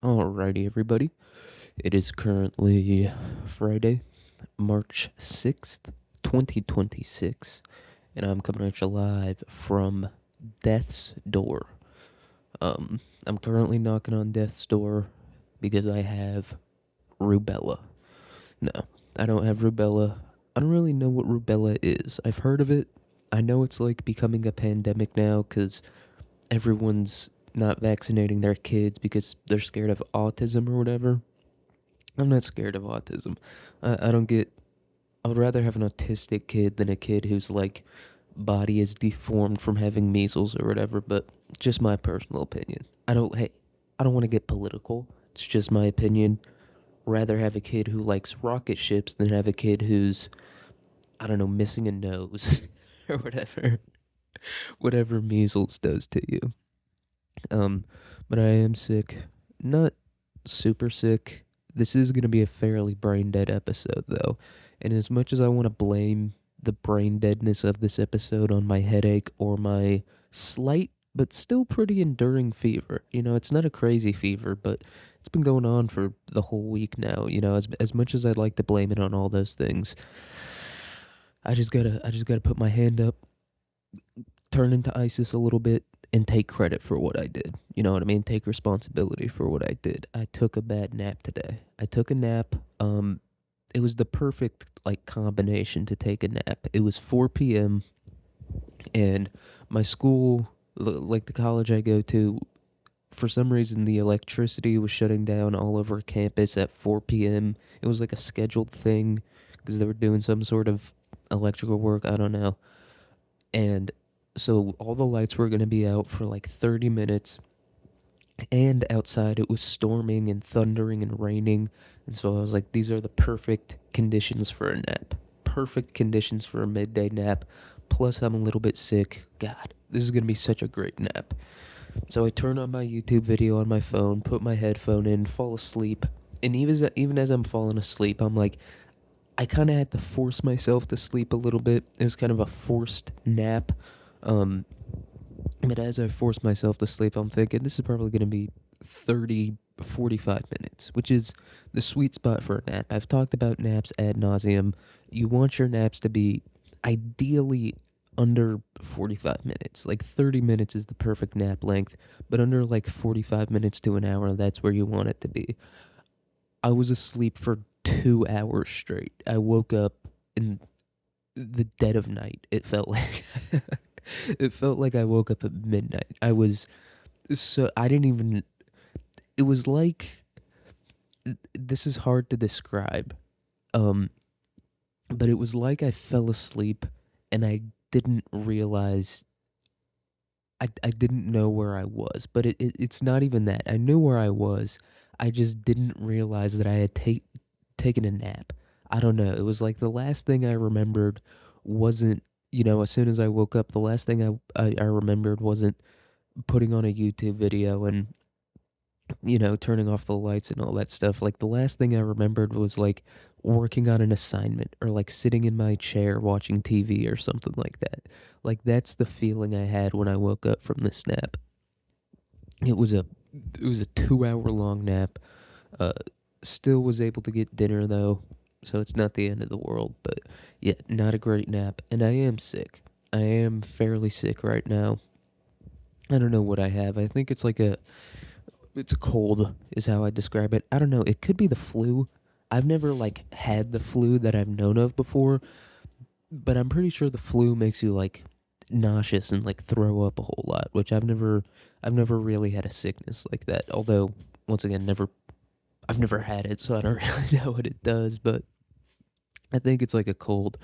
Alrighty, everybody. It is currently Friday, March 6th, 2026, and I'm coming at you live from Death's Door. I'm currently knocking on Death's Door because I have rubella. No, I don't have rubella. I don't really know what rubella is. I've heard of it. I know it's like becoming a pandemic now because everyone's not vaccinating their kids because they're scared of autism or whatever. I'm not scared of autism. I don't get. I would rather have an autistic kid than a kid whose like body is deformed from having measles or whatever. But just my personal opinion. I don't. Hey, I don't want to get political. It's just my opinion. Rather have a kid who likes rocket ships than have a kid who's, I don't know, missing a nose or whatever. Whatever measles does to you. Um, but I am sick. Not super sick. This is going to be a fairly brain dead episode, though. And as much as I want to blame the brain deadness of this episode on my headache or my slight but still pretty enduring fever, it's not a crazy fever, but it's been going on for the whole week now. As much as I'd like to blame it on all those things, I just gotta put my hand up, turn into ISIS a little bit, and take credit for what I did. You know what I mean? Take responsibility for what I did. I took a bad nap today. I took a nap. It was the perfect like combination to take a nap. It was 4 p.m. and my school, like the college I go to, for some reason the electricity was shutting down all over campus at 4 p.m. It was like a scheduled thing because they were doing some sort of electrical work. I don't know. And so all the lights were going to be out for like 30 minutes, and outside it was storming and thundering and raining. And so I was like, these are the perfect conditions for a nap. Perfect conditions for a midday nap. Plus, I'm a little bit sick. God, this is going to be such a great nap. So I turn on my YouTube video on my phone, put my headphone in, fall asleep. And even as I'm falling asleep, I'm like, I kind of had to force myself to sleep a little bit. It was kind of a forced nap. Um, but as I forced myself to sleep, I'm thinking this is probably going to be 30, 45 minutes, which is the sweet spot for a nap. I've talked about naps ad nauseum. You want your naps to be ideally under 45 minutes. Like 30 minutes is the perfect nap length, but under like 45 minutes to an hour, that's where you want it to be. I was asleep for 2 hours straight. I woke up in the dead of night. It felt like it felt like I woke up at midnight. I didn't even. It was like, this is hard to describe. Um, but it was like I fell asleep and I didn't realize. I didn't know where I was, but it's not even that. I knew where I was. I just didn't realize that I had taken a nap. I don't know. It was like the last thing I remembered wasn't, as soon as I woke up, the last thing I remembered wasn't putting on a YouTube video and, turning off the lights and all that stuff. Like the last thing I remembered was like working on an assignment or like sitting in my chair watching TV or something like that. Like that's the feeling I had when I woke up from this nap. It was a it was a 2 hour long nap. Uh, Still was able to get dinner though, so it's not the end of the world. But yeah, not a great nap, and I am sick. I am fairly sick right now. I don't know what I have. I think it's a cold is how I describe it. I don't know. It could be the flu. I've never like had the flu that I've known of before, but I'm pretty sure the flu makes you like nauseous and like throw up a whole lot, which I've never really had a sickness like that. Although once again, I've never had it, so I don't really know what it does, but I think it's like a cold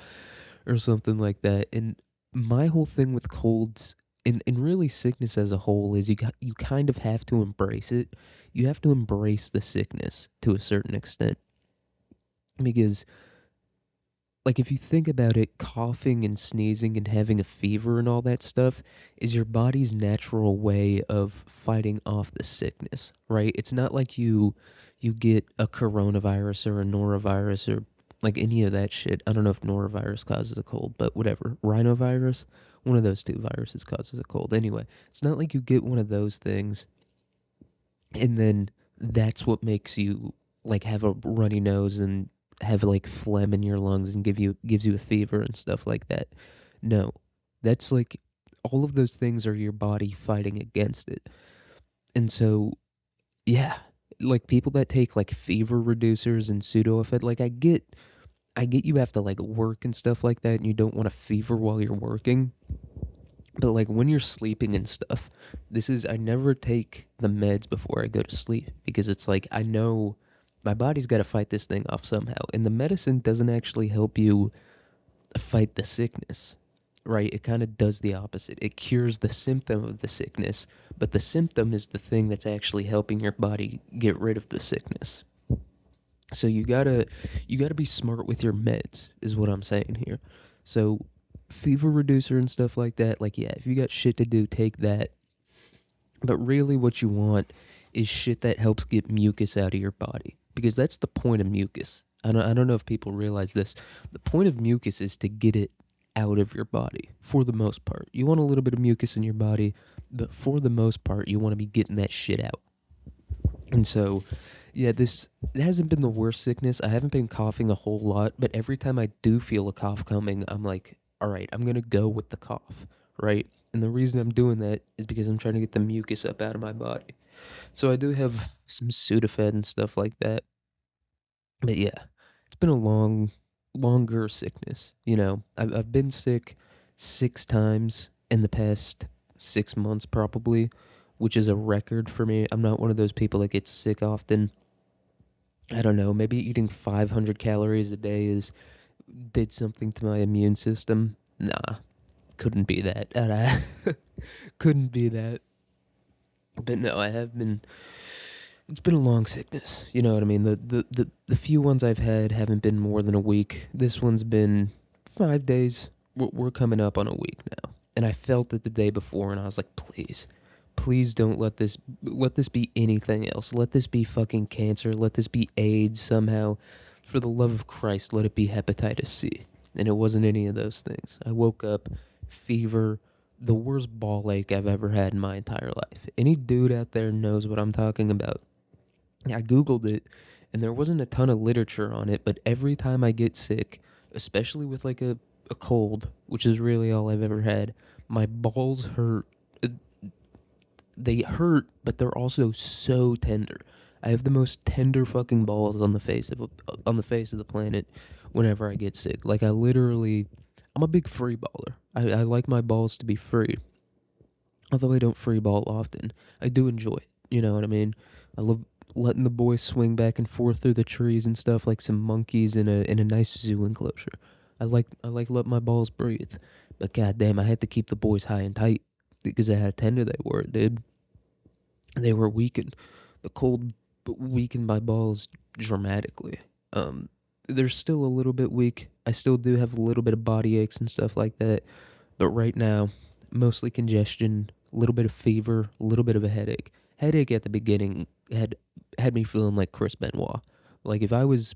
or something like that. And my whole thing with colds and really sickness as a whole is you kind of have to embrace it. You have to embrace the sickness to a certain extent because like if you think about it, coughing and sneezing and having a fever and all that stuff is your body's natural way of fighting off the sickness, right? It's not like you get a coronavirus or a norovirus or like any of that shit. I don't know if norovirus causes a cold, but whatever. Rhinovirus, one of those two viruses causes a cold. Anyway, it's not like you get one of those things and then that's what makes you like have a runny nose and have like phlegm in your lungs and gives you a fever and stuff like that. No. That's like all of those things are your body fighting against it. And so, yeah, like people that take like fever reducers and Sudafed, like I get you have to like work and stuff like that and you don't want a fever while you're working. But like when you're sleeping and stuff, I never take the meds before I go to sleep because it's like I know my body's got to fight this thing off somehow. And the medicine doesn't actually help you fight the sickness, right? It kind of does the opposite. It cures the symptom of the sickness, but the symptom is the thing that's actually helping your body get rid of the sickness. So you gotta be smart with your meds, is what I'm saying here. So fever reducer and stuff like that, like yeah, if you got shit to do, take that. But really what you want is shit that helps get mucus out of your body. Because that's the point of mucus. I don't know if people realize this. The point of mucus is to get it out of your body for the most part. You want a little bit of mucus in your body, but for the most part, you want to be getting that shit out. And so, yeah, this it hasn't been the worst sickness. I haven't been coughing a whole lot, but every time I do feel a cough coming, I'm like, all right, I'm gonna go with the cough, right? And the reason I'm doing that is because I'm trying to get the mucus up out of my body. So I do have some Sudafed and stuff like that. But yeah, it's been a longer sickness. I've been sick 6 times in the past 6 months, probably, which is a record for me. I'm not one of those people that gets sick often. I don't know. Maybe eating 500 calories a day is did something to my immune system. Nah, couldn't be that. Couldn't be that. But no, I have been. It's been a long sickness. You know what I mean? The few ones I've had haven't been more than a week. This one's been 5 days. We're coming up on a week now. And I felt it the day before and I was like, please, please don't let this be anything else. Let this be fucking cancer. Let this be AIDS somehow. For the love of Christ, let it be hepatitis C. And it wasn't any of those things. I woke up, fever, the worst ball ache I've ever had in my entire life. Any dude out there knows what I'm talking about. I Googled it and there wasn't a ton of literature on it, but every time I get sick, especially with like a cold, which is really all I've ever had, my balls hurt. Uh, They hurt, but they're also so tender. I have the most tender fucking balls on the face of the planet whenever I get sick. Like I'm a big free baller. I like my balls to be free. Although I don't free ball often, I do enjoy it. You know what I mean? I love letting the boys swing back and forth through the trees and stuff like some monkeys in a nice zoo enclosure. I like letting my balls breathe. But goddamn, I had to keep the boys high and tight because of how tender they were, dude. They were weakened. The cold weakened my balls dramatically. Um, they're still a little bit weak. I still do have a little bit of body aches and stuff like that. But right now, mostly congestion, a little bit of fever, a little bit of a headache. Headache at the beginning had me feeling like Chris Benoit. Like if I was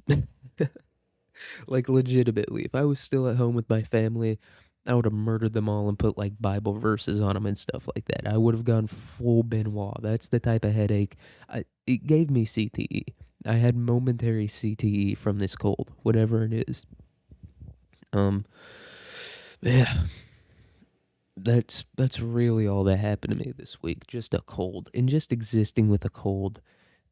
like legitimately, if I was still at home with my family, I would have murdered them all and put like Bible verses on them and stuff like that. I would have gone full Benoit. That's the type of headache. It gave me CTE. I had momentary CTE from this cold, whatever it is. Um, yeah, that's really all that happened to me this week. Just a cold, and just existing with a cold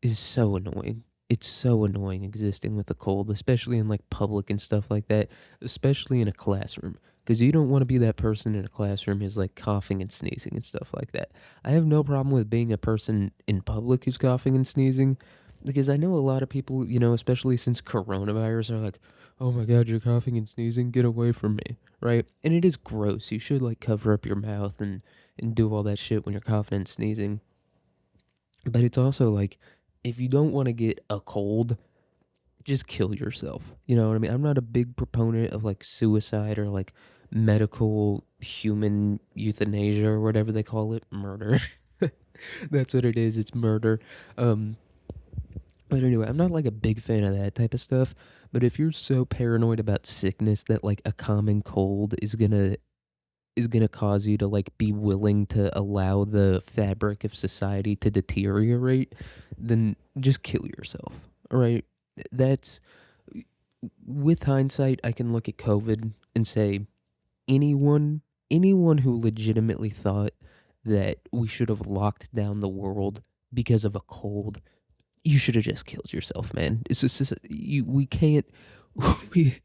is so annoying. It's so annoying existing with a cold, especially in like public and stuff like that, especially in a classroom. Because you don't want to be that person in a classroom who's like coughing and sneezing and stuff like that. I have no problem with being a person in public who's coughing and sneezing because I know a lot of people, especially since coronavirus, are like, oh my God, you're coughing and sneezing, get away from me, right? And it is gross. You should like cover up your mouth and do all that shit when you're coughing and sneezing. But it's also like, if you don't want to get a cold, just kill yourself. You know what I mean? I'm not a big proponent of like suicide or like medical human euthanasia or whatever they call it, murder. That's what it is. It's murder. Um, but anyway, I'm not like a big fan of that type of stuff. But if you're so paranoid about sickness that like a common cold is gonna cause you to like be willing to allow the fabric of society to deteriorate, then just kill yourself. All right? That's with hindsight, I can look at COVID and say anyone anyone who legitimately thought that we should have locked down the world because of a cold, you should have just killed yourself, man. It's just we can't we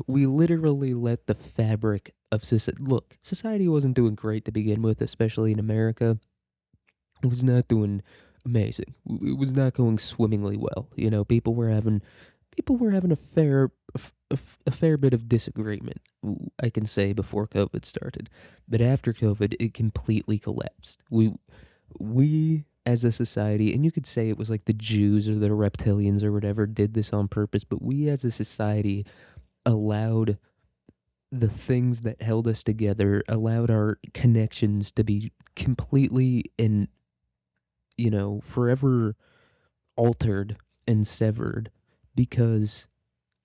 we literally let the fabric of society look. Society wasn't doing great to begin with, especially in America. It was not doing amazing. It was not going swimmingly well. You know, people were having a fair bit of disagreement. I can say before COVID started, but after COVID, it completely collapsed. We as a society, and you could say it was like the Jews or the reptilians or whatever did this on purpose, but we as a society allowed the things that held us together, allowed our connections to be completely and forever altered and severed because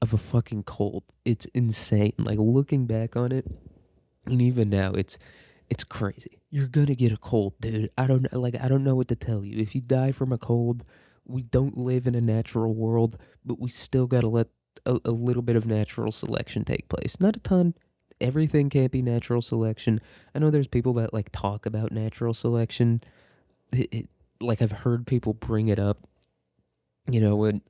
of a fucking cold. It's insane. Like looking back on it, and even now, it's crazy. You're gonna get a cold, dude. I don't know what to tell you. If you die from a cold, we don't live in a natural world, but we still gotta let a little bit of natural selection take place. Not a ton. Everything can't be natural selection. I know there's people that like talk about natural selection. Like I've heard people bring it up, when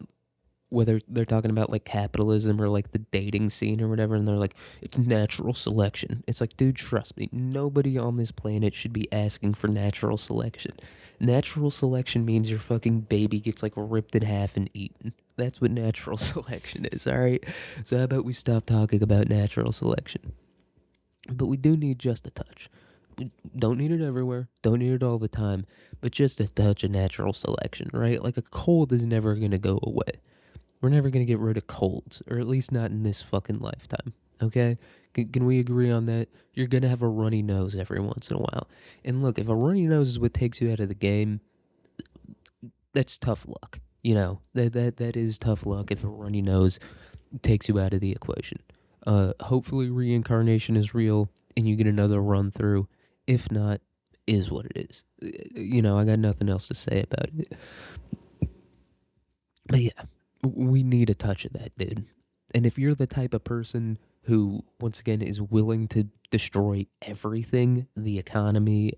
whether they're talking about like capitalism or like the dating scene or whatever, and they're like, it's natural selection. It's like, dude, trust me, nobody on this planet should be asking for natural selection. Natural selection means your fucking baby gets like ripped in half and eaten. That's what natural selection is, all right? So how about we stop talking about natural selection? But we do need just a touch. We don't need it everywhere, don't need it all the time, but just a touch of natural selection, right? Like a cold is never gonna go away. We're never going to get rid of colds, or at least not in this fucking lifetime. Okay? Can we agree on that? You're going to have a runny nose every once in a while. And look, if a runny nose is what takes you out of the game, that's tough luck. That is tough luck if a runny nose takes you out of the equation. Hopefully reincarnation is real and you get another run through. If not, is what it is. I got nothing else to say about it. But yeah, we need a touch of that, dude. And if you're the type of person who, once again, is willing to destroy everything, the economy,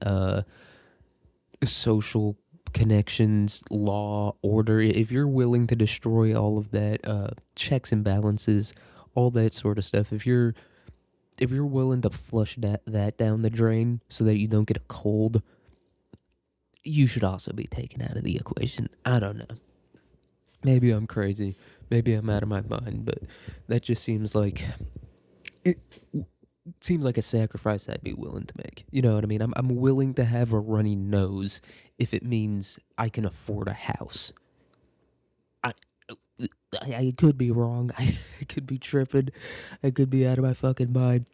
social connections, law, order, if you're willing to destroy all of that, checks and balances, all that sort of stuff, if you're willing to flush that down the drain so that you don't get a cold, you should also be taken out of the equation. I don't know. Maybe I'm crazy. Maybe I'm out of my mind, but that just it seems like a sacrifice I'd be willing to make. You know what I mean? I'm willing to have a runny nose if it means I can afford a house. I I could be wrong. I could be tripping. I could be out of my fucking mind.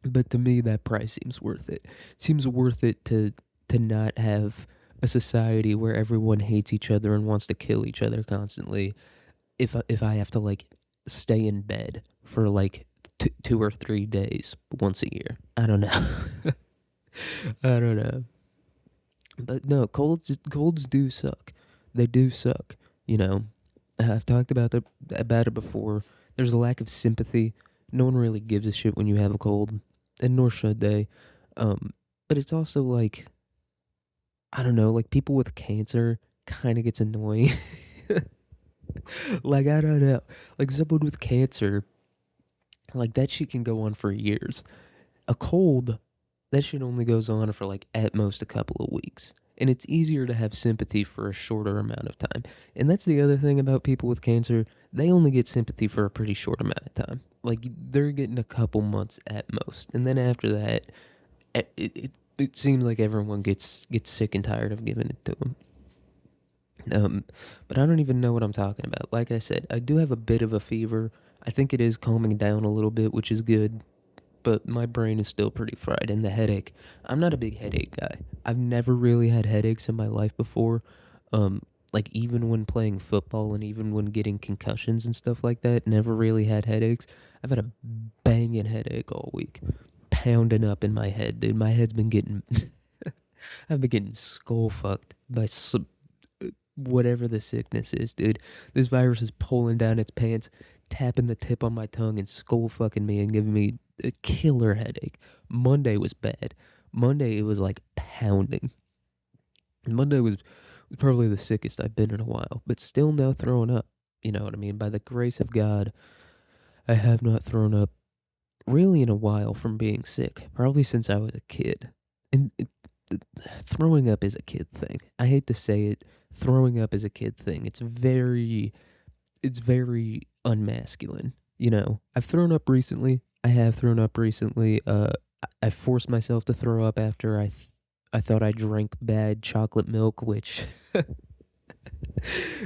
But to me, that price seems worth it. Seems worth it to not have a society where everyone hates each other and wants to kill each other constantly. If I have to like stay in bed for like 2 or 3 days once a year, I don't know. I don't know. But no, colds do suck. They do suck. You know, I've talked about it before. There's a lack of sympathy. No one really gives a shit when you have a cold, and nor should they. But it's also like I don't know, like people with cancer kind of gets annoying. Like I don't know, like someone with cancer, like that shit can go on for years. A cold, that shit only goes on for like at most a couple of weeks. And it's easier to have sympathy for a shorter amount of time. And that's the other thing about people with cancer. They only get sympathy for a pretty short amount of time. Like they're getting a couple months at most. And then after that, it seems like everyone gets sick and tired of giving it to them. Um, but I don't even know what I'm talking about. Like I said, I do have a bit of a fever. I think it is calming down a little bit, which is good, but my brain is still pretty fried. And the headache, I'm not a big headache guy. I've never really had headaches in my life before. Um, like even when playing football and even when getting concussions and stuff like that, never really had headaches. I've had a banging headache all week, pounding up in my head, dude. My head's been getting, I've been getting skull fucked by whatever the sickness is, dude. This virus is pulling down its pants, tapping the tip on my tongue and skull fucking me and giving me a killer headache. Monday was bad. Monday it was like pounding. Monday was probably the sickest I've been in a while, but still no throwing up. You know what I mean? By the grace of God, I have not thrown up really in a while from being sick, probably since I was a kid. And throwing up is a kid thing. I hate to say it, throwing up is a kid thing. It's very unmasculine. You know, I've thrown up recently. I have thrown up recently. I forced myself to throw up after I thought I drank bad chocolate milk, which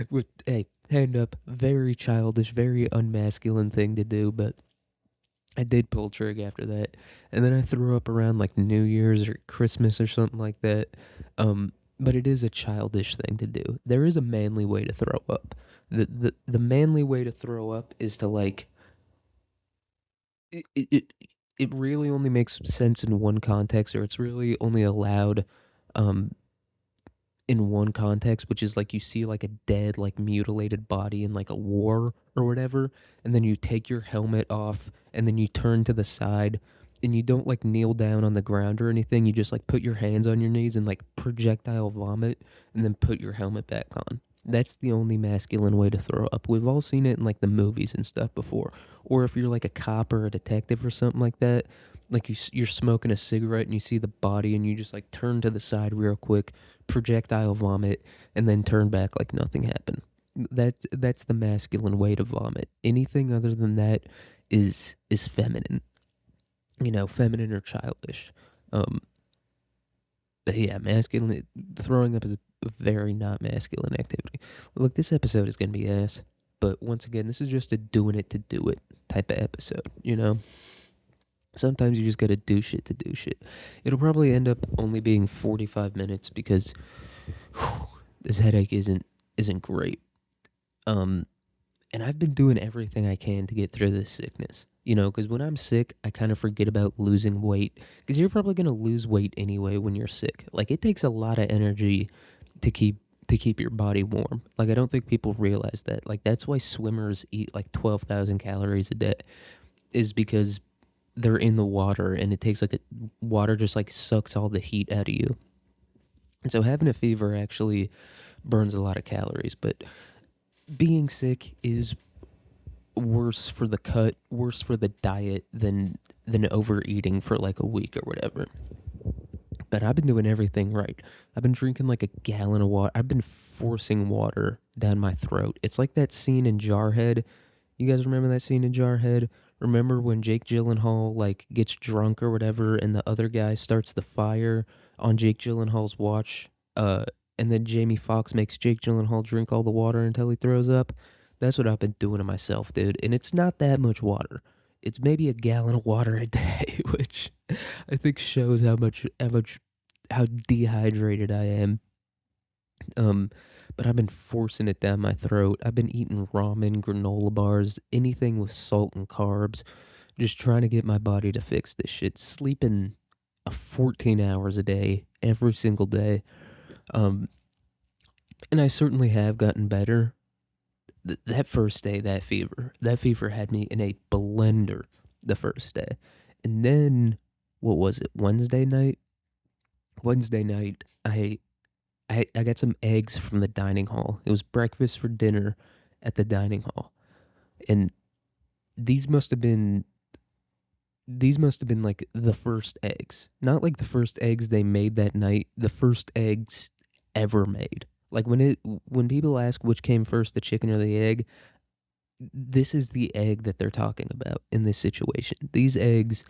with hey, hand up, very childish, very unmasculine thing to do, but I did pull trig after that. And then I threw up around like New Year's or Christmas or something like that. But it is a childish thing to do. There is a manly way to throw up. The manly way to throw up is to like it, it it it really only makes sense in one context, or it's really only allowed um in one context, which is like you see like a dead, like mutilated body in like a war or whatever, and then you take your helmet off and then you turn to the side and you don't like kneel down on the ground or anything. You just like put your hands on your knees and like projectile vomit and then put your helmet back on. That's the only masculine way to throw up. We've all seen it in like the movies and stuff before. Or if you're like a cop or a detective or something like that, like you're smoking a cigarette and you see the body and you just like turn to the side real quick, projectile vomit, and then turn back like nothing happened. That's the masculine way to vomit. Anything other than that is feminine. You know, feminine or childish. Um, but yeah, masculine throwing up is a very not masculine activity. Look, this episode is gonna be ass, but once again, this is just a doing it to do it type of episode. You know, sometimes you just gotta do shit to do shit. It'll probably end up only being 45 minutes because whew, this headache isn't great. Um, and I've been doing everything I can to get through this sickness. You know, because when I'm sick, I kind of forget about losing weight. Because you're probably gonna lose weight anyway when you're sick. Like it takes a lot of energy to keep your body warm. Like I don't think people realize that. Like that's why swimmers eat like 12,000 calories a day, is because they're in the water and it takes like water just like sucks all the heat out of you. And so having a fever actually burns a lot of calories, but being sick is worse for the cut, worse for the diet than overeating for like a week or whatever. But I've been doing everything right. I've been drinking like a gallon of water. I've been forcing water down my throat. It's like that scene in Jarhead. You guys remember that scene in Jarhead? Remember when Jake Gyllenhaal like gets drunk or whatever, and the other guy starts the fire on Jake Gyllenhaal's watch? And then Jamie Foxx makes Jake Gyllenhaal drink all the water until he throws up. That's what I've been doing to myself, dude. And it's not that much water. It's maybe a gallon of water a day, which I think shows how dehydrated I am. Um, but I've been forcing it down my throat. I've been eating ramen, granola bars, anything with salt and carbs, just trying to get my body to fix this shit. Sleeping 14 hours a day, every single day. Um, and I certainly have gotten better. That first day, that fever had me in a blender the first day. And then, what was it, Wednesday night? Wednesday night, I got some eggs from the dining hall. It was breakfast for dinner at the dining hall. And these must have been these must have been like the first eggs. Not like the first eggs they made that night, the first eggs ever made. Like when people ask which came first, the chicken or the egg, this is the egg that they're talking about in this situation. These eggs,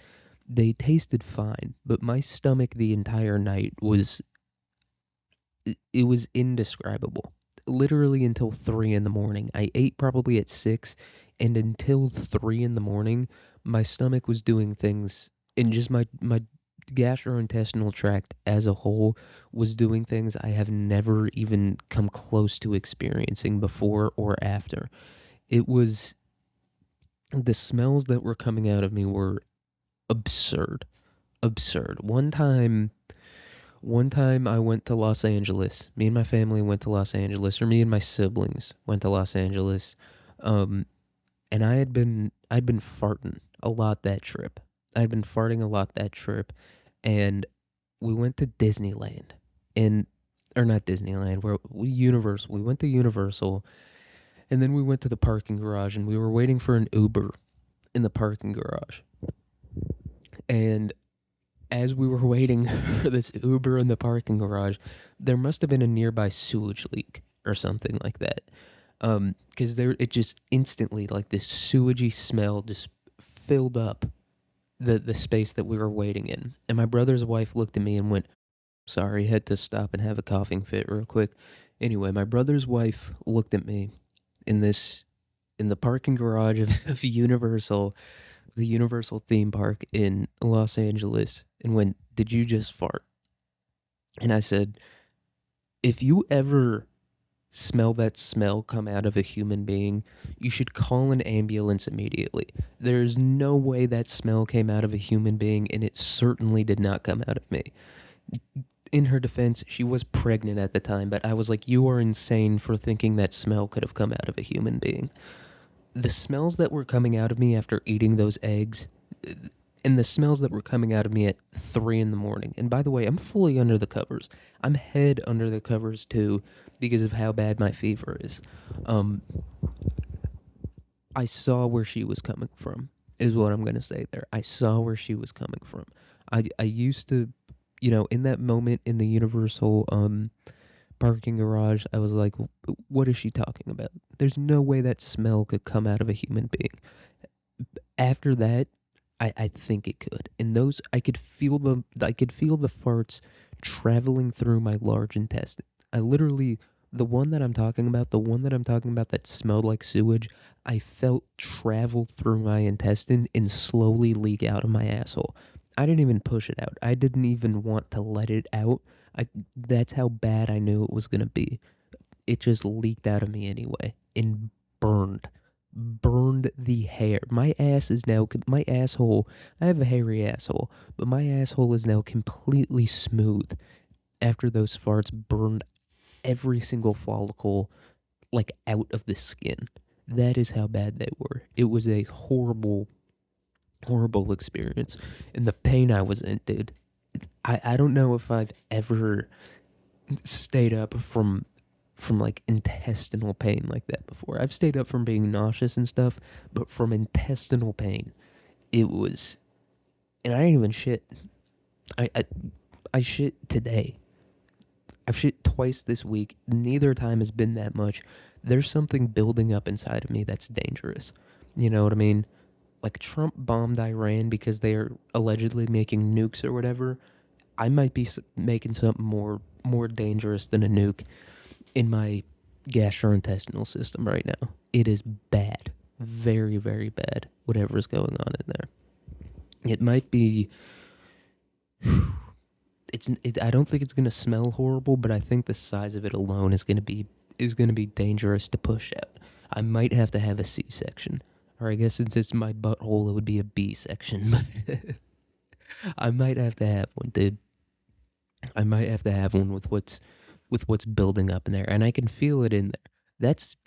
they tasted fine, but my stomach the entire night it was indescribable. Literally until 3 in the morning. I ate probably at 6, and until 3 in the morning, my stomach was doing things, and just my gastrointestinal tract as a whole was doing things I have never even come close to experiencing before or after. It was the smells that were coming out of me were absurd. Absurd. One time I went to Los Angeles. Me and my family went to Los Angeles, or me and my siblings went to Los Angeles. Um, and I'd been farting a lot that trip. I'd been farting a lot that trip, and we went to Disneyland, and or not Disneyland, where Universal. We went to Universal, and then we went to the parking garage, and we were waiting for an Uber in the parking garage. And as we were waiting for this Uber in the parking garage, there must have been a nearby sewage leak or something like that. Because there it just instantly, like, this sewagey smell just filled up the space that we were waiting in. And my brother's wife looked at me and went, "Sorry, had to stop and have a coughing fit real quick." Anyway, my brother's wife looked at me in this in the parking garage of Universal, the Universal theme park in Los Angeles, and went, "Did you just fart?" And I said, "If you ever smell that smell come out of a human being, you should call an ambulance immediately. There's no way that smell came out of a human being, and it certainly did not come out of me." In her defense, she was pregnant at the time, but I was like, "You are insane for thinking that smell could have come out of a human being." The smells that were coming out of me after eating those eggs, and the smells that were coming out of me at 3 in the morning. And by the way, I'm fully under the covers. I'm head under the covers too, because of how bad my fever is. Um, I saw where she was coming from, is what I'm gonna say there. I saw where she was coming from. I used to, in that moment in the Universal parking garage, I was like, what is she talking about? There's no way that smell could come out of a human being. After that, I think it could. And those I could feel the farts traveling through my large intestine. I literally the one that I'm talking about that smelled like sewage, I felt travel through my intestine and slowly leak out of my asshole. I didn't even push it out. I didn't even want to let it out. I That's how bad I knew it was going to be. It just leaked out of me anyway and burned burned the hair. My asshole. I have a hairy asshole, but my asshole is now completely smooth after those farts burned every single follicle, like, out of the skin. That is how bad they were. It was a horrible, horrible experience. And the pain I was in, dude. I don't know if I've ever stayed up from like intestinal pain like that before. I've stayed up from being nauseous and stuff, but from intestinal pain, it was, and I didn't even shit. I I, I shit today. I've shit twice this week. Neither time has been that much. There's something building up inside of me that's dangerous. You know what I mean? Like, Trump bombed Iran because they are allegedly making nukes or whatever. I might be making something more dangerous than a nuke in my gastrointestinal system right now. It is bad. Very, very bad. Whatever is going on in there. It might be. I don't think it's gonna smell horrible, but I think the size of it alone is gonna be dangerous to push out. I might have to have a C-section, or I guess since it's my butthole, it would be a B section. I might have to have one, dude. I might have to have one with what's building up in there, and I can feel it in there. That's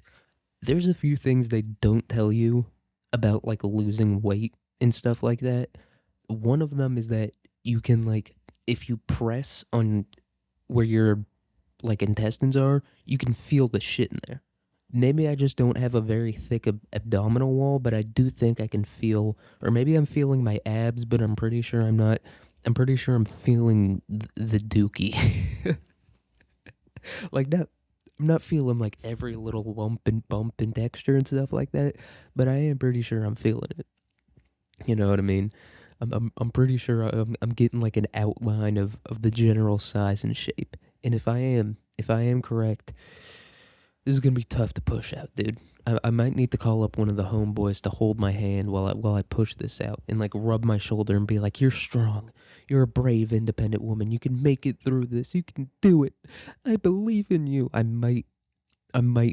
There's a few things they don't tell you about, like, losing weight and stuff like that. One of them is that you can, like, if you press on where your, like, intestines are, you can feel the shit in there. Maybe I just don't have a very thick abdominal wall, but I do think I can feel, or maybe I'm feeling my abs, but I'm pretty sure I'm not. I'm pretty sure I'm feeling the dookie. Like, I'm not feeling like every little lump and bump and texture and stuff like that, but I am pretty sure I'm feeling it. You know what I mean? I'm pretty sure I'm getting like an outline of the general size and shape. And if I am correct, this is gonna be tough to push out, dude. I might need to call up one of the homeboys to hold my hand while I push this out and, like, rub my shoulder and be like, "You're strong. You're a brave, independent woman. You can make it through this. You can do it. I believe in you." I might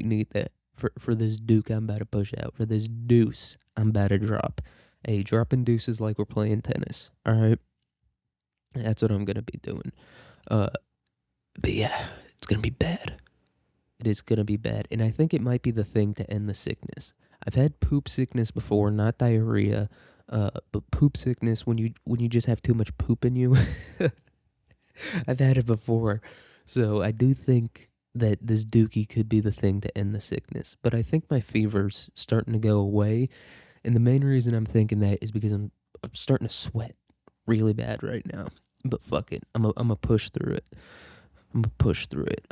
need that for this duke I'm about to push out, for this deuce I'm about to drop. Hey, dropping deuces like we're playing tennis. All right. That's what I'm gonna be doing. Uh, but yeah, it's gonna be bad. It is gonna be bad, and I think it might be the thing to end the sickness. I've had poop sickness before, not diarrhea, but poop sickness when you just have too much poop in you. I've had it before, so I do think that this dookie could be the thing to end the sickness. But I think my fever's starting to go away, and the main reason I'm thinking that is because I'm starting to sweat really bad right now. But fuck it, I'm a push through it. I'm gonna push through it.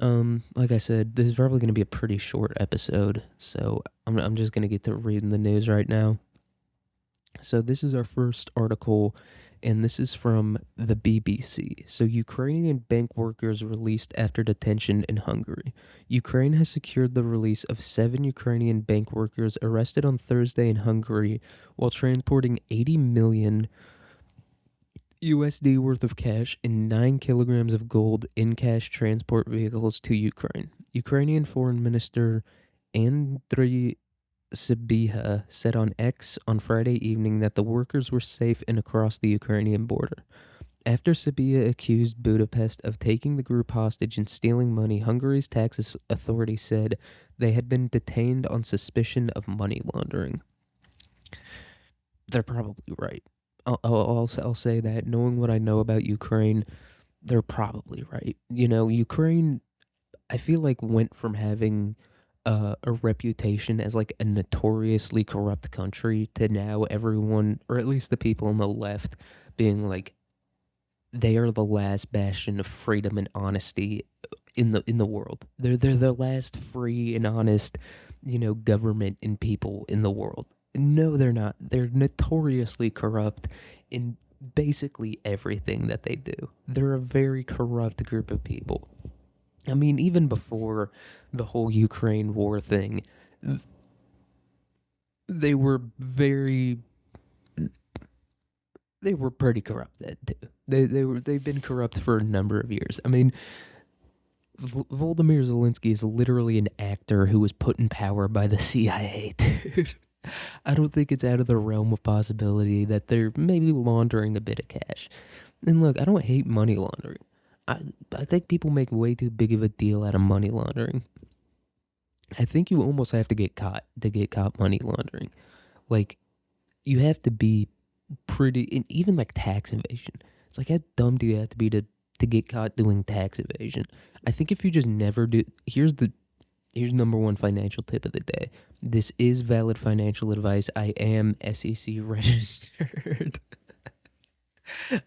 Like I said, this is probably gonna be a pretty short episode, so I'm just gonna get to reading the news right now. So this is our first article, and this is from the BBC. So Ukrainian bank workers released after detention in Hungary. Ukraine has secured the release of 7 Ukrainian bank workers arrested on Thursday in Hungary while transporting 80 million USD worth of cash and 9 kilograms of gold in cash transport vehicles to Ukraine. Ukrainian Foreign Minister Andriy Sybiha said on X on Friday evening that the workers were safe and across the Ukrainian border. After Sybiha accused Budapest of taking the group hostage and stealing money, Hungary's tax authority said they had been detained on suspicion of money laundering. They're probably right. I'll say that, knowing what I know about Ukraine, they're probably right. You know, Ukraine, I feel like went from having a reputation as like a notoriously corrupt country to now everyone, or at least the people on the left, being like they are the last bastion of freedom and honesty in the world. They're the last free and honest, government and people in the world. No, they're not. They're notoriously corrupt in basically everything that they do. They're a very corrupt group of people. I mean, even before the whole Ukraine war thing, they were very they were pretty corrupt then too. They've been corrupt for a number of years. I mean, Volodymyr Zelensky is literally an actor who was put in power by the CIA, dude. I don't think it's out of the realm of possibility that they're maybe laundering a bit of cash. And look, I don't hate money laundering. I I think people make way too big of a deal out of money laundering. I think you almost have to get caught money laundering. Like you have to be pretty, and even like tax evasion. It's like how dumb do you have to be to get caught doing tax evasion? I think if you just never do, here's number one financial tip of the day. This is valid financial advice. I am SEC registered.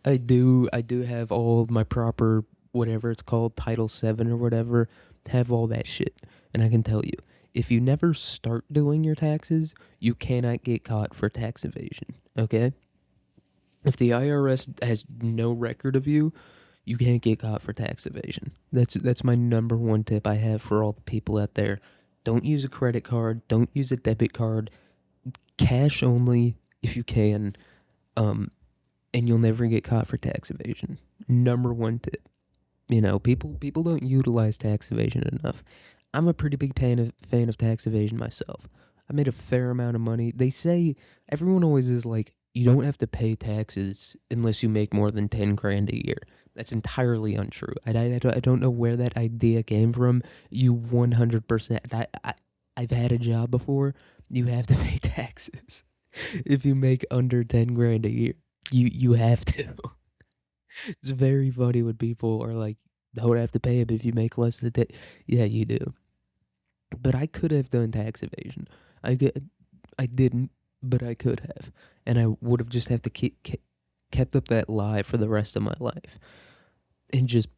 I do have all of my proper whatever it's called, Title 7 or whatever, have all that shit. And I can tell you, if you never start doing your taxes, you cannot get caught for tax evasion, okay? If the IRS has no record of you, you can't get caught for tax evasion. That's my number one tip I have for all the people out there. Don't use a credit card, don't use a debit card, cash only if you can. And you'll never get caught for tax evasion. Number one tip. People don't utilize tax evasion enough. I'm a pretty big fan of tax evasion myself. I made a fair amount of money. They say everyone always is like, you don't have to pay taxes unless you make more than 10 grand a year. That's entirely untrue. I don't know where that idea came from. You 100%. I've had a job before. You have to pay taxes if you make under 10 grand a year. You have to. It's very funny when people are like, don't have to pay it if you make less than 10. Yeah, you do. But I could have done tax evasion. I didn't, but I could have, and I would have just have to kept up that lie for the rest of my life, and just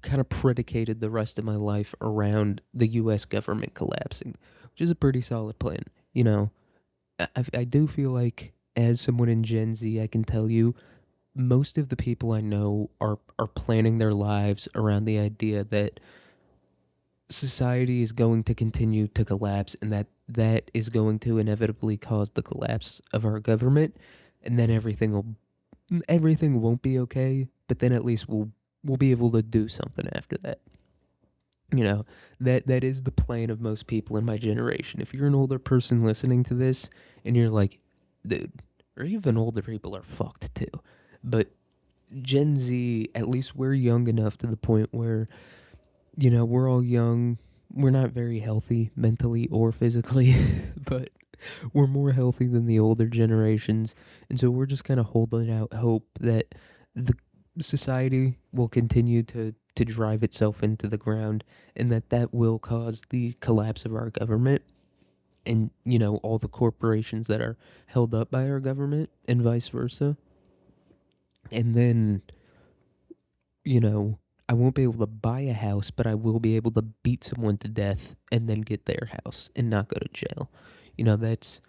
kind of predicated the rest of my life around the U.S. government collapsing, which is a pretty solid plan. I do feel like as someone in Gen Z, I can tell you most of the people I know are planning their lives around the idea that society is going to continue to collapse and that is going to inevitably cause the collapse of our government, and then everything won't be okay, but then at least we'll be able to do something after that. You know, that is the plan of most people in my generation. If you're an older person listening to this and you're like, dude, or even older people are fucked too. But Gen Z, at least we're young enough to the point where, we're all young. We're not very healthy mentally or physically, but we're more healthy than the older generations. And so we're just kind of holding out hope that the society will continue to drive itself into the ground, and that will cause the collapse of our government and, all the corporations that are held up by our government and vice versa. And then, you know, I won't be able to buy a house, but I will be able to beat someone to death and then get their house and not go to jail. That's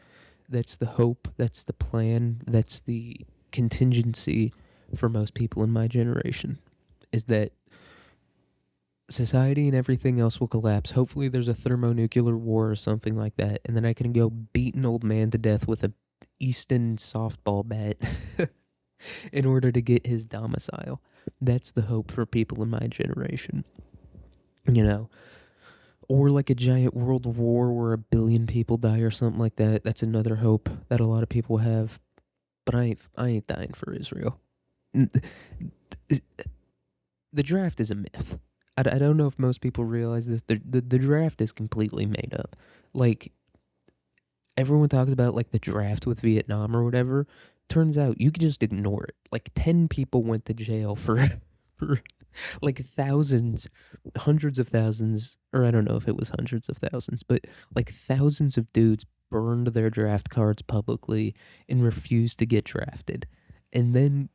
the hope, that's the plan, that's the contingency for most people in my generation, is that society and everything else will collapse. Hopefully there's a thermonuclear war or something like that, and then I can go beat an old man to death with a Easton softball bat in order to get his domicile. That's the hope for people in my generation. You know, or like a giant world war where 1 billion people die or something like that. That's another hope that a lot of people have. But I ain't dying for Israel. The draft is a myth. I don't know if most people realize this. The draft is completely made up. Like, everyone talks about like the draft with Vietnam or whatever. Turns out you could just ignore it. Like 10 people went to jail for for like thousands, hundreds of thousands, or I don't know if it was hundreds of thousands, but like thousands of dudes burned their draft cards publicly and refused to get drafted. And then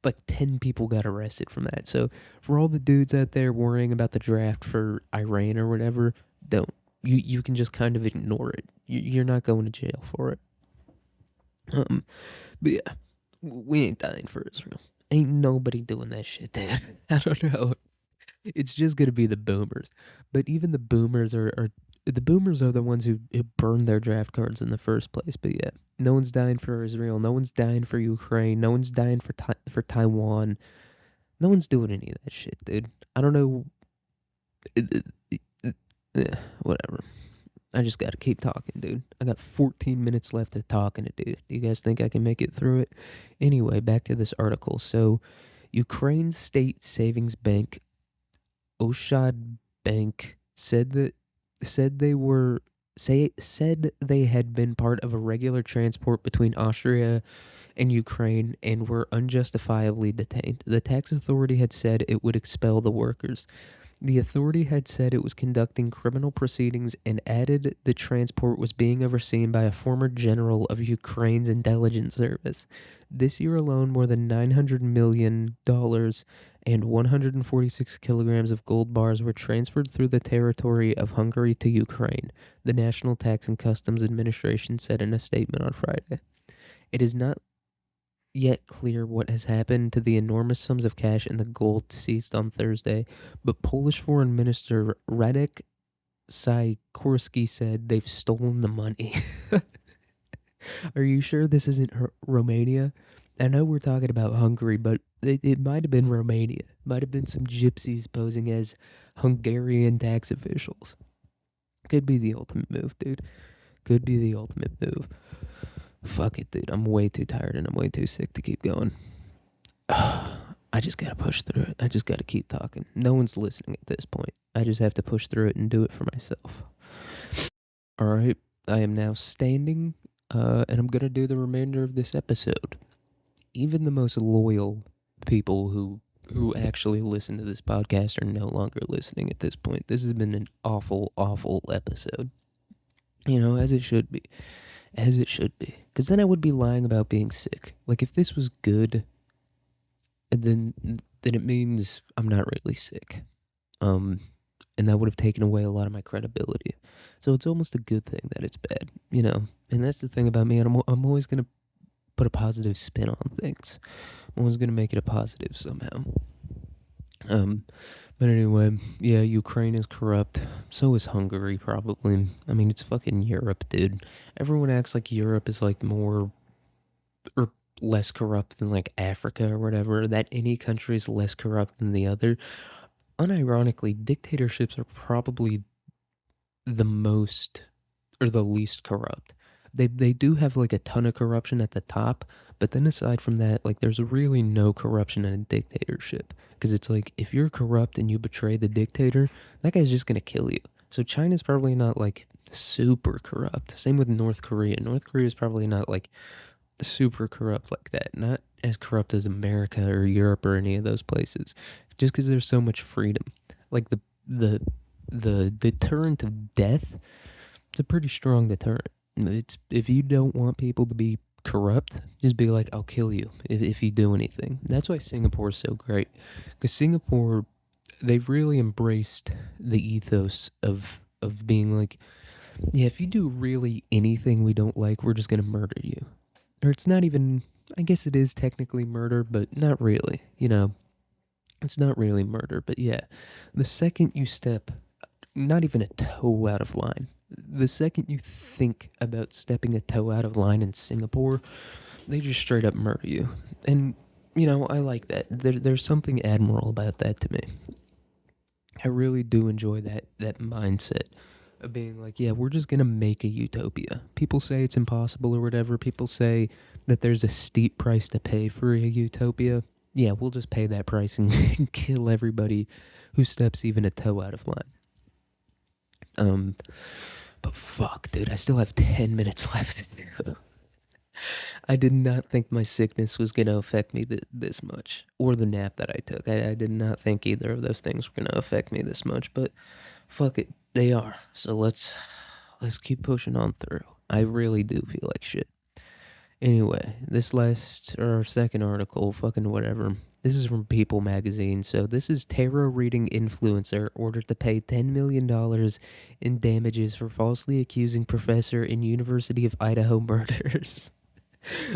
like 10 people got arrested from that. So for all the dudes out there worrying about the draft for Iran or whatever, don't. You can just kind of ignore it. You're not going to jail for it. Um, but yeah, we ain't dying for Israel. Ain't nobody doing that shit, dude. I don't know. It's just gonna be the boomers. But even the boomers are the boomers are the ones who burned their draft cards in the first place. But yeah, no one's dying for Israel. No one's dying for Ukraine. No one's dying for Taiwan. No one's doing any of that shit, dude. I don't know. Yeah, whatever. I just gotta keep talking, dude. I got 14 minutes left of talking to do. Do you guys think I can make it through it? Anyway, back to this article. So, Ukraine State Savings Bank, Oshad Bank, said they were said they had been part of a regular transport between Austria and Ukraine and were unjustifiably detained. The tax authority had said it would expel the workers. The authority had said it was conducting criminal proceedings and added the transport was being overseen by a former general of Ukraine's intelligence service. This year alone, more than $900 million and 146 kilograms of gold bars were transferred through the territory of Hungary to Ukraine, the National Tax and Customs Administration said in a statement on Friday. It is not yet clear what has happened to the enormous sums of cash and the gold seized on Thursday, but Polish Foreign Minister Radek Sikorski said they've stolen the money. Are you sure this isn't Romania? I know we're talking about Hungary, but it might have been Romania. Might have been some gypsies posing as Hungarian tax officials. Could be the ultimate move, dude. Could be the ultimate move. Fuck it, dude. I'm way too tired and I'm way too sick to keep going. I just gotta push through it. I just gotta keep talking. No one's listening at this point. I just have to push through it and do it for myself. Alright, I am now standing, and I'm gonna do the remainder of this episode. Even the most loyal people who actually listen to this podcast are no longer listening at this point. This has been an awful, awful episode. As it should be. As it should be. Because then I would be lying about being sick. Like, if this was good, then it means I'm not really sick. And that would have taken away a lot of my credibility. So it's almost a good thing that it's bad, And that's the thing about me. I'm always going to put a positive spin on things. I'm always going to make it a positive somehow. But anyway, yeah, Ukraine is corrupt. So is Hungary, probably. I mean, it's fucking Europe, dude. Everyone acts like Europe is like more or less corrupt than like Africa or whatever, that any country is less corrupt than the other. Unironically, dictatorships are probably the most or the least corrupt. They do have like a ton of corruption at the top, but then aside from that, like there's really no corruption in a dictatorship. Because it's like if you're corrupt and you betray the dictator, that guy's just gonna kill you. So China's probably not like super corrupt. Same with North Korea. North Korea is probably not like super corrupt like that. Not as corrupt as America or Europe or any of those places. Just because there's so much freedom. Like the the deterrent of death, it's a pretty strong deterrent. It's if you don't want people to be corrupt, just be like, I'll kill you if you do anything. That's why Singapore is so great. Because Singapore, they've really embraced the ethos of being like, yeah, if you do really anything we don't like, we're just gonna murder you. Or it's not even, I guess it is technically murder, but not really. It's not really murder, but yeah, the second you step not even a toe out of line, the second you think about stepping a toe out of line in Singapore, they just straight up murder you. And, I like that. There's something admirable about that to me. I really do enjoy that mindset of being like, yeah, we're just gonna make a utopia. People say it's impossible or whatever. People say that there's a steep price to pay for a utopia. Yeah, we'll just pay that price and kill everybody who steps even a toe out of line. Um, but fuck, dude, I still have 10 minutes left. I did not think my sickness was going to affect me this much, or the nap that I took. I did not think either of those things were going to affect me this much, but fuck it, they are. So let's keep pushing on through. I really do feel like shit. Anyway, this last or second article, fucking whatever. This is from People magazine. So this is tarot reading influencer ordered to pay $10 million in damages for falsely accusing professor in University of Idaho murders.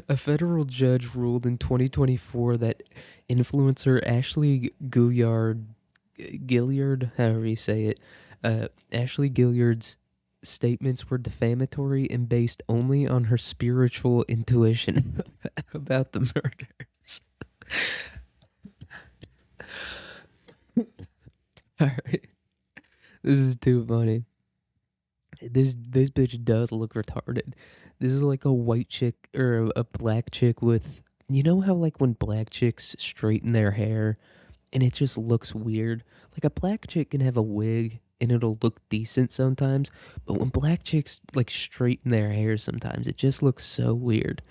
A federal judge ruled in 2024 that influencer Ashley Gilliard, however you say it, Ashley Gilliard's statements were defamatory and based only on her spiritual intuition about the murders. All right, this is too funny. This bitch does look retarded. This is like a white chick or a black chick with, you know how like when black chicks straighten their hair and it just looks weird. Like a black chick can have a wig and it'll look decent sometimes, but when black chicks like straighten their hair sometimes it just looks so weird.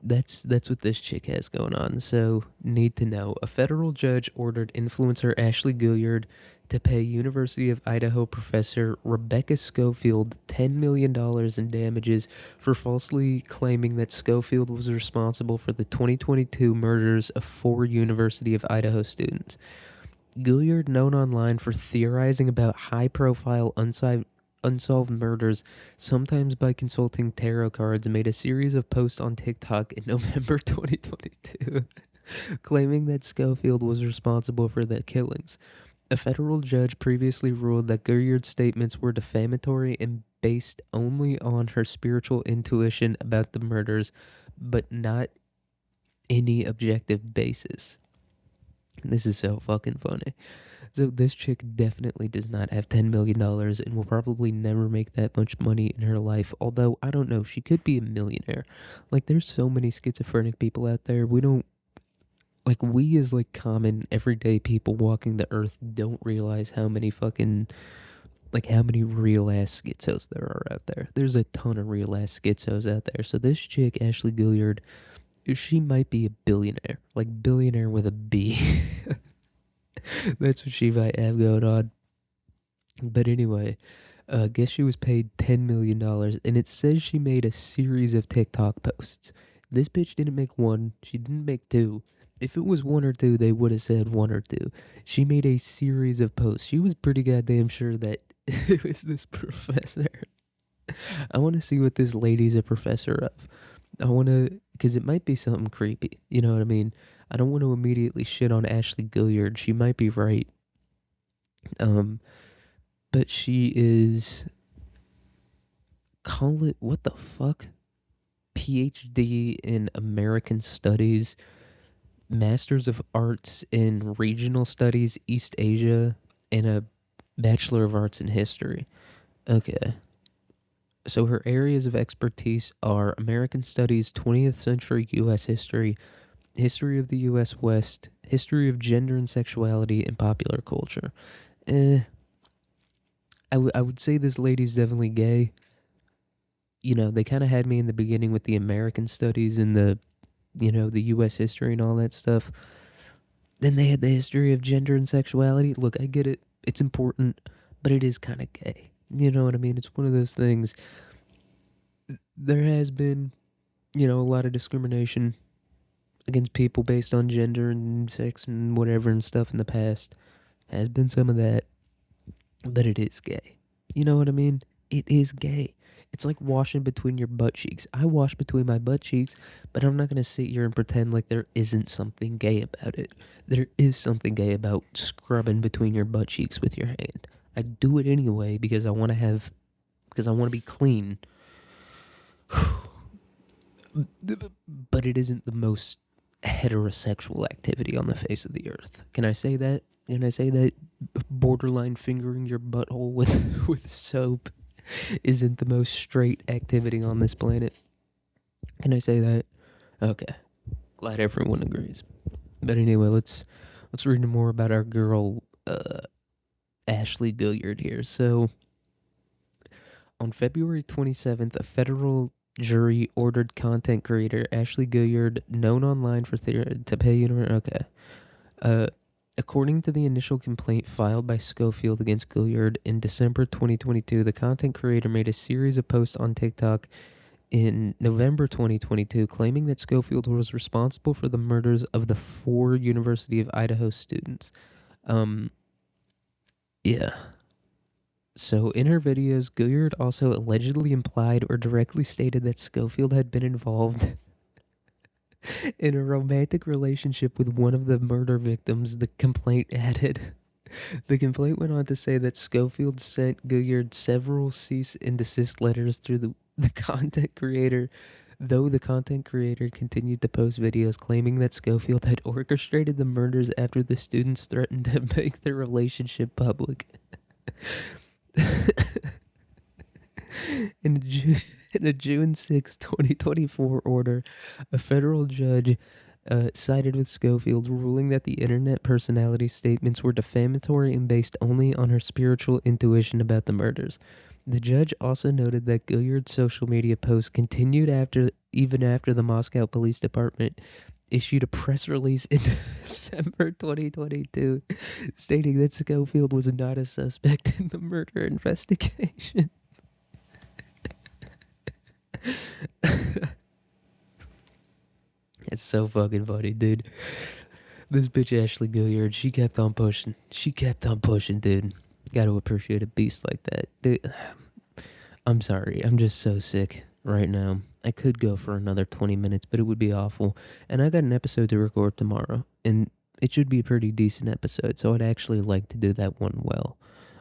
That's what this chick has going on. So, need to know. A federal judge ordered influencer Ashley Gilliard to pay University of Idaho professor Rebecca Schofield $10 million in damages for falsely claiming that Schofield was responsible for the 2022 murders of four University of Idaho students. Gilliard, known online for theorizing about high-profile unsolved murders, sometimes by consulting tarot cards, made a series of posts on TikTok in November 2022, claiming that Schofield was responsible for the killings. A federal judge previously ruled that Gilliard's statements were defamatory and based only on her spiritual intuition about the murders, but not any objective basis. This is so fucking funny. So this chick definitely does not have $10 million and will probably never make that much money in her life. Although I don't know, she could be a millionaire. Like there's so many schizophrenic people out there. We don't like we as like common everyday people walking the earth don't realize how many fucking like how many real ass schizos there are out there. There's a ton of real ass schizos out there. So this chick, Ashley Gilliard, she might be a billionaire. Like billionaire with a B. That's what she might have going on. But anyway, guess she was paid $10 million, and it says she made a series of TikTok posts. This bitch didn't make one. She didn't make two. If it was one or two, they would have said one or two. She made a series of posts. She was pretty goddamn sure that it was this professor. I want to see what this lady's a professor of. I want to, because it might be something creepy. You know what I mean? I don't want to immediately shit on Ashley Gilliard. She might be right. Um, but she is, call it, what the fuck? PhD in American Studies, Masters of Arts in Regional Studies, East Asia, and a Bachelor of Arts in History. Okay. So her areas of expertise are American Studies, 20th century U.S. history, history of the U.S. West, history of gender and sexuality, and popular culture. Eh, I would say this lady's definitely gay. You know, they kind of had me in the beginning with the American Studies and the U.S. history and all that stuff. Then they had the history of gender and sexuality. Look, I get it. It's important, but it is kind of gay. You know what I mean? It's one of those things. There has been, a lot of discrimination against people based on gender and sex and whatever and stuff in the past. Has been some of that, but it is gay. You know what I mean? It is gay. It's like washing between your butt cheeks. I wash between my butt cheeks, but I'm not going to sit here and pretend like there isn't something gay about it. There is something gay about scrubbing between your butt cheeks with your hand. I do it anyway because I want to be clean. But it isn't the most heterosexual activity on the face of the earth. Can I say that? Can I say that borderline fingering your butthole with with soap isn't the most straight activity on this planet? Can I say that? Okay. Glad everyone agrees. But anyway, let's read more about our girl Ashley Gilliard here. So on February 27th, a federal jury ordered content creator Ashley Gilliard, known online for to pay. Okay. According to the initial complaint filed by Schofield against Gilliard in December 2022, the content creator made a series of posts on TikTok in November 2022 claiming that Schofield was responsible for the murders of the 4 University of Idaho students. Yeah. So in her videos, Gilliard also allegedly implied or directly stated that Schofield had been involved in a romantic relationship with one of the murder victims, the complaint added. The complaint went on to say that Schofield sent Gilliard several cease and desist letters through the content creator, though the content creator continued to post videos claiming that Schofield had orchestrated the murders after the students threatened to make their relationship public. In a June 6, 2024 order, a federal judge sided with Schofield, ruling that the internet personality statements were defamatory and based only on her spiritual intuition about the murders. The judge also noted that Gilliard's social media posts continued even after the Moscow Police Department issued a press release in December 2022 stating that Schofield was not a suspect in the murder investigation. It's so fucking funny, dude. This bitch Ashley Gilliard, she kept on pushing. She kept on pushing, dude. Gotta appreciate a beast like that. Dude, I'm sorry. I'm just so sick right now. I could go for another 20 minutes, but it would be awful. And I got an episode to record tomorrow, and it should be a pretty decent episode, so I'd actually like to do that one well.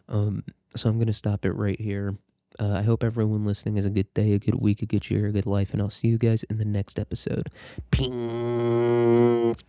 So I'm going to stop it right here. I hope everyone listening has a good day, a good week, a good year, a good life, and I'll see you guys in the next episode. Peace.